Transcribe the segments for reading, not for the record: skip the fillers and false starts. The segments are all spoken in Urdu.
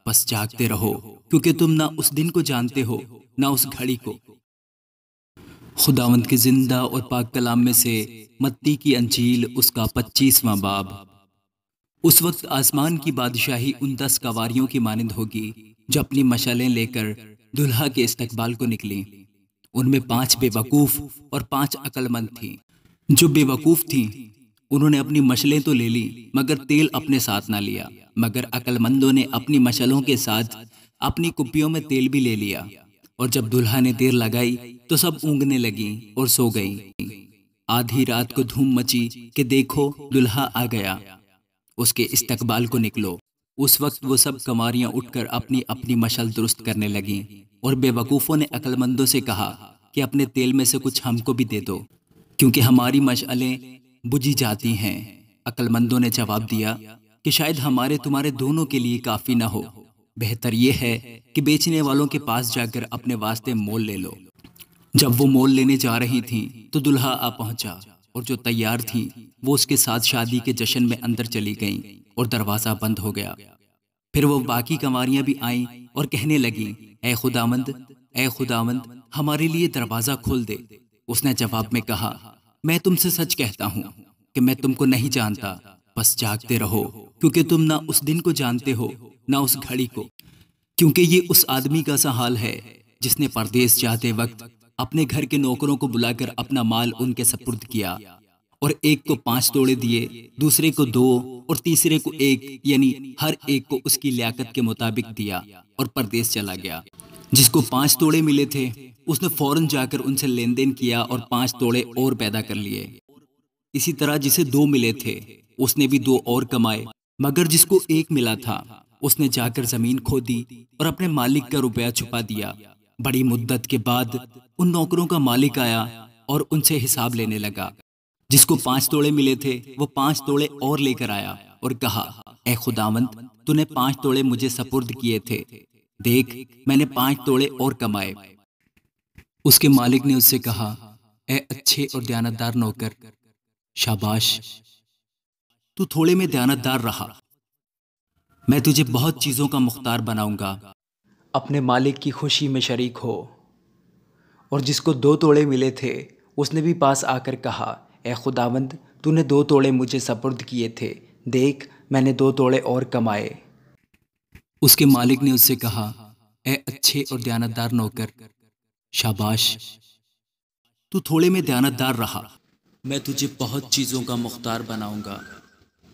بس جاگتے رہو کیونکہ تم نہ اس دن کو جانتے ہو نہ اس گھڑی کو۔ خداوند کے زندہ اور پاک کلام میں سے متی کی انجیل اس کا 25واں باب۔ اس وقت آسمان کی بادشاہی ان 10 کواریوں کی مانند ہوگی جو اپنی مشعلیں لے کر دلہا کے استقبال کو نکلیں۔ ان میں 5 بے وقوف اور 5 عقل مند تھیں۔ جو بے وقوف تھیں انہوں نے اپنی مشعلیں تو لے لی مگر تیل اپنے ساتھ نہ لیا، مگر عقل مندوں نے اپنی مشعلوں کے ساتھ اپنی کپیوں میں تیل بھی لے لیا۔ اور جب دلہا نے دیر لگائی تو سب اونگنے لگیں اور سو گئیں۔ آدھی رات کو دھوم مچی کہ دیکھو دلہا آ گیا، اس کے استقبال کو نکلو۔ اس وقت وہ سب کنواریاں اٹھ کر اپنی اپنی مشعل درست کرنے لگیں، اور بے وقوفوں نے عقل مندوں سے کہا کہ اپنے تیل میں سے کچھ ہم کو بھی دے دو کیونکہ ہماری مشعلیں بجھی جاتی ہیں۔ عقل مندوں نے جواب دیا کہ شاید ہمارے تمہارے دونوں کے لیے کافی نہ ہو، بہتر یہ ہے کہ بیچنے والوں کے پاس جا کر اپنے واسطے مول لے لو۔ جب وہ مول لینے جا رہی تھیں تو دلہا آ پہنچا، اور جو تیار تھیں وہ اس کے ساتھ شادی کے جشن میں اندر چلی گئیں اور دروازہ بند ہو گیا۔ پھر وہ باقی کنواریاں بھی آئیں اور کہنے لگیں، اے خداوند، اے خداوند، ہمارے لیے دروازہ کھول دے۔ اس نے جواب میں کہا، میں تم سے سچ کہتا ہوں کہ میں تم کو نہیں جانتا، بس جاگتے رہو کیونکہ تم نہ اس دن کو جانتے ہو نہ اس گھڑی کو۔ کیونکہ یہ اس آدمی کا سا حال ہے جس نے پردیس جاتے وقت اپنے گھر کے نوکروں کو بلا کر اپنا مال ان کے سپرد کیا، اور ایک کو 5 توڑے دیے، دوسرے کو 2 اور تیسرے کو 1، یعنی ہر ایک کو اس کی لیاقت کے مطابق دیا، اور پردیس چلا گیا۔ جس کو 5 توڑے ملے تھے اس نے فوراً جا کر ان سے لین دین کیا اور 5 توڑے اور پیدا کر لیے۔ اسی طرح جسے 2 ملے تھے اس نے بھی 2 اور کمائے، مگر جس کو 1 ملا تھا اس نے جا کر زمین کھودی اور اپنے مالک کا روپیہ چھپا دیا۔ بڑی مدت کے بعد ان نوکروں کا مالک آیا اور ان سے حساب لینے لگا۔ جس کو 5 توڑے ملے تھے وہ 5 توڑے اور لے کر آیا اور کہا، اے خداوند، تو نے 5 توڑے مجھے سپرد کیے تھے، دیکھ میں نے 5 توڑے اور کمائے۔ اس کے مالک نے اس سے کہا، اے اچھے اور دیانتدار نوکر، شاباش، تو تھوڑے میں دیانتدار رہا، میں تجھے بہت چیزوں کا مختار بناؤں گا، اپنے مالک کی خوشی میں شریک ہو۔ اور جس کو 2 توڑے ملے تھے اس نے بھی پاس آ کر کہا، اے خداوند، تو نے 2 توڑے مجھے سپرد کیے تھے، دیکھ میں نے 2 توڑے اور کمائے۔ اس کے مالک نے اس سے کہا، اے اچھے اور دیانتدار نوکر، شاباش، تو تھوڑے میں دیانتدار رہا، میں تجھے بہت چیزوں کا مختار بناؤں گا،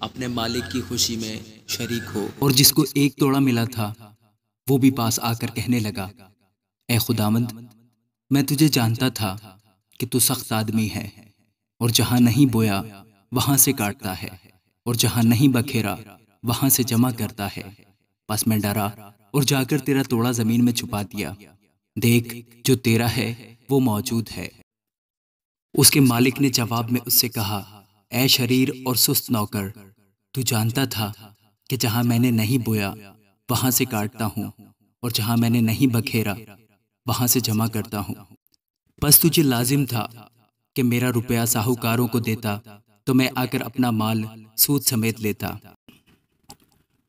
اپنے مالک کی خوشی میں شریک ہو۔ اور جس کو 1 توڑا ملا تھا وہ بھی پاس آ کر کہنے لگا، اے خداوند، میں تجھے جانتا تھا کہ تو سخت آدمی ہے، اور جہاں نہیں بویا وہاں سے کاٹتا ہے، اور جہاں نہیں بکھیرا وہاں سے جمع کرتا ہے۔ بس میں ڈرا اور جا کر تیرا توڑا زمین میں چھپا دیا، دیکھ جو تیرا ہے وہ موجود ہے۔ اس کے مالک نے جواب میں اس سے کہا، اے شریر اور سست نوکر، تو جانتا تھا کہ جہاں میں نے نہیں بویا وہاں سے کاٹتا ہوں، اور جہاں میں نے نہیں بکھیرا وہاں سے جمع کرتا ہوں۔ بس تجھے لازم تھا کہ میرا روپیہ ساہوکاروں کو دیتا تو میں آ کر اپنا مال سود سمیت لیتا۔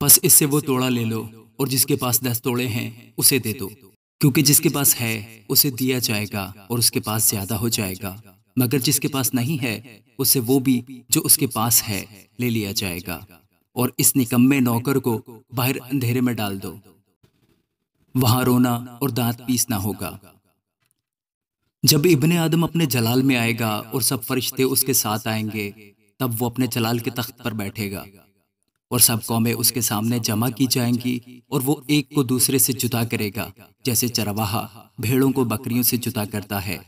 بس اس سے وہ توڑا لے لو، اور جس کے پاس 10 توڑے ہیں اسے دے دو، کیونکہ جس کے پاس ہے اسے دیا جائے گا اور اس کے پاس زیادہ ہو جائے گا، مگر جس کے پاس نہیں ہے اس سے وہ بھی جو اس کے پاس ہے لے لیا جائے گا۔ اور اس نکمے نوکر کو باہر اندھیرے میں ڈال دو، وہاں رونا اور دانت پیسنا ہوگا۔ جب ابن آدم اپنے جلال میں آئے گا اور سب فرشتے اس کے ساتھ آئیں گے، تب وہ اپنے جلال کے تخت پر بیٹھے گا، اور سب قومیں اس کے سامنے جمع کی جائیں گی، اور وہ ایک کو دوسرے سے جدا کرے گا، جیسے چرواہا بھیڑوں کو بکریوں سے جدا کرتا ہے،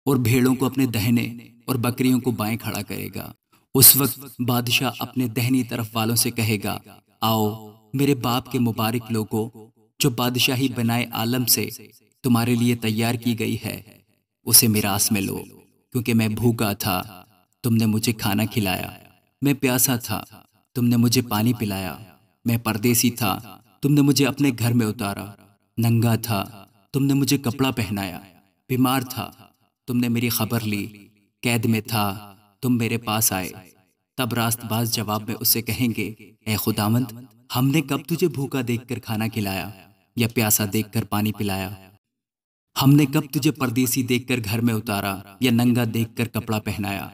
اور بھیڑوں کو اپنے دہنے اور بکریوں کو بائیں کھڑا کرے گا۔ اس وقت بادشاہ اپنے دہنی طرف والوں سے کہے گا، آؤ میرے باپ کے مبارک لوگوں، جو بادشاہی بنائے عالم سے تمہارے لیے تیار کی گئی ہے، اسے میراث میں لو، کیونکہ میں بھوکا تھا، تم نے مجھے کھانا کھلایا، میں پیاسا تھا، تم نے مجھے پانی پلایا، میں پردیسی تھا، تم نے مجھے اپنے گھر میں اتارا، ننگا تھا، تم نے مجھے کپڑا پہنایا، بیمار تھا، تم نے میری خبر لی، قید میں تھا، تم میرے پاس آئے۔ تب راست باز جواب میں اسے کہیں گے، اے خداوند، ہم نے کب تجھے بھوکا دیکھ کر کھانا کھلایا یا پیاسا دیکھ کر پانی پلایا؟ ہم نے کب تجھے پردیسی دیکھ کر گھر میں اتارا یا ننگا دیکھ کر کپڑا پہنایا؟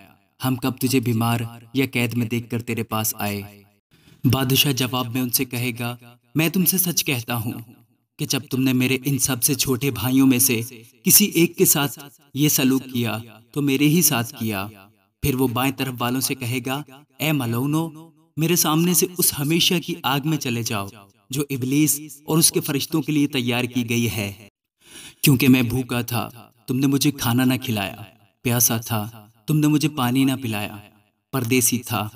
ہم کب تجھے بیمار یا قید میں دیکھ کر تیرے پاس آئے؟ بادشاہ جواب میں ان سے کہے گا، میں تم سے سچ کہتا ہوں کہ جب تم نے میرے ان سب سے چھوٹے بھائیوں میں سے کسی ایک کے ساتھ یہ سلوک کیا تو میرے ہی ساتھ کیا۔ پھر وہ بائیں طرف والوں سے کہے گا، اے ملعونو، میرے سامنے سے اس ہمیشہ کی آگ میں چلے جاؤ جو ابلیس اور اس کے فرشتوں کے لیے تیار کی گئی ہے۔ کیونکہ میں بھوکا تھا، تم نے مجھے کھانا نہ کھلایا، پیاسا تھا، تم نے مجھے پانی نہ پلایا، پردیسی تھا،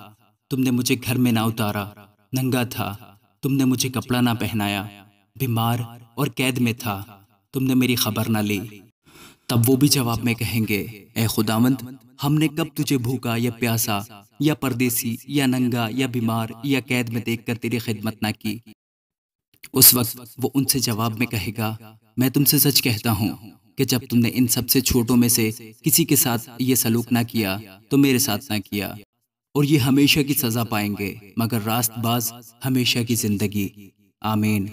تم نے مجھے گھر میں نہ اتارا، ننگا تھا، تم نے مجھے کپڑا نہ پہنایا، بیمار اور قید میں تھا، تم نے میری خبر نہ لی۔ تب وہ بھی جواب میں کہیں گے، اے خداوند، ہم نے کب تجھے بھوکا یا پیاسا یا پردیسی یا ننگا یا بیمار یا قید میں دیکھ کر تیری خدمت نہ کی؟ اس وقت وہ ان سے جواب میں کہے گا، میں تم سے سچ کہتا ہوں کہ جب تم نے ان سب سے چھوٹوں میں سے کسی کے ساتھ یہ سلوک نہ کیا تو میرے ساتھ نہ کیا۔ اور یہ ہمیشہ کی سزا پائیں گے مگر راست باز ہمیشہ کی زندگی۔ آمین۔